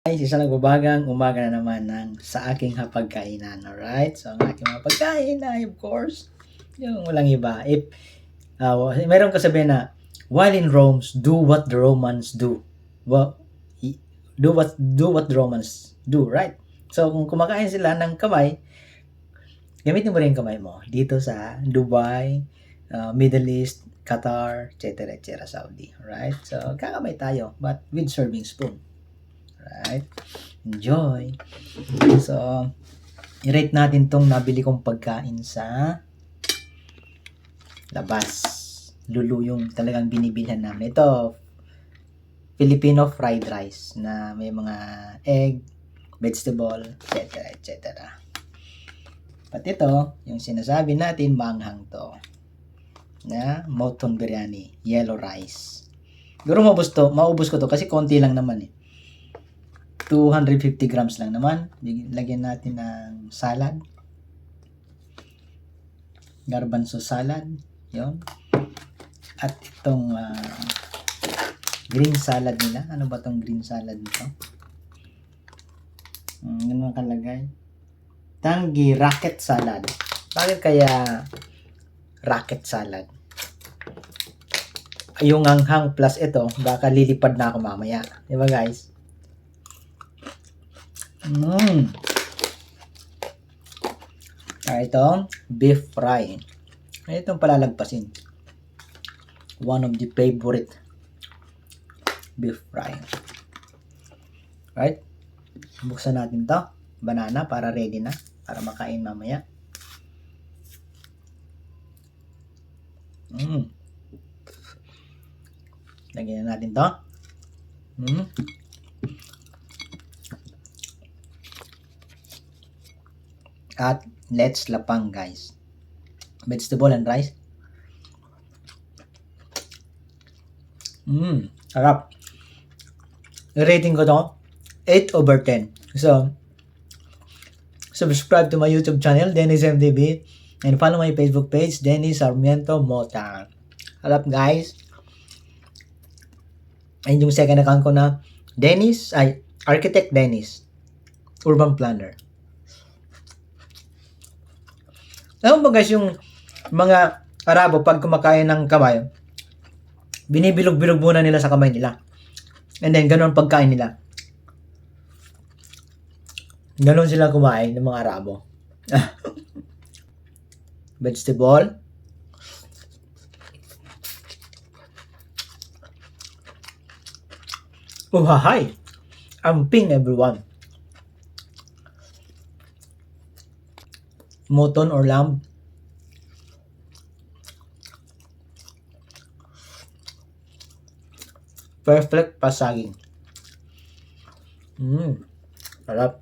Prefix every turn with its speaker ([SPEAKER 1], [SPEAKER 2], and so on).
[SPEAKER 1] Guys, isang nagbabagang umaga na naman sa aking hapagkainan, alright? So, ang aking mga pagkain ay, of course, yung walang iba. Meron kasabihan na, while in Rome, do what the Romans do. Well, do what the Romans do, right? So, kung kumakain sila ng kamay, gamitin mo rin kamay mo dito sa Dubai, Middle East, Qatar, etc., Saudi, right? So, kakamay tayo, but with serving spoon. Right? Enjoy. So, i-rate natin tong nabili kong pagkain sa labas. Lulu yung talagang binibilhan namin. Ito, Filipino fried rice na may mga egg, vegetable, etc. At ito, yung sinasabi natin, manghang to. Na mutton biryani, yellow rice. Siguro maubos ko to kasi konti lang naman eh. 250 grams lang naman. Lagyan natin ng salad. Garbanzo salad. Yun. At itong green salad nila. Ano ba tong green salad nito? Ano nakalagay? Tangy rocket salad. Bakit kaya rocket salad? Yung anghang plus ito, baka lilipad na ako mamaya. Diba guys? Ito, beef fry. Itong palalagpasin. One of the favorite beef fry. Right? Buksan natin to. Banana para ready na. Para makain mamaya. Lagyan na natin to. At let's lapang guys. Vegetable and rice. Sarap. Rating ko to 8/10. So, subscribe to my YouTube channel, Dennis MTV, and follow my Facebook page, Dennis Sarmiento Mota. Sarap guys. Ayun yung second account ko na Architect Dennis, Urban Planner. Alam mo guys, yung mga Arabo pag kumakain ng kamay, binibilog-bilog muna nila sa kamay nila. And then, ganun pagkain nila. Ganun sila kumain ng mga Arabo. Vegetable. Uhahay! Amping everyone. Mutton or lamb. Perfect pasaging. Sarap.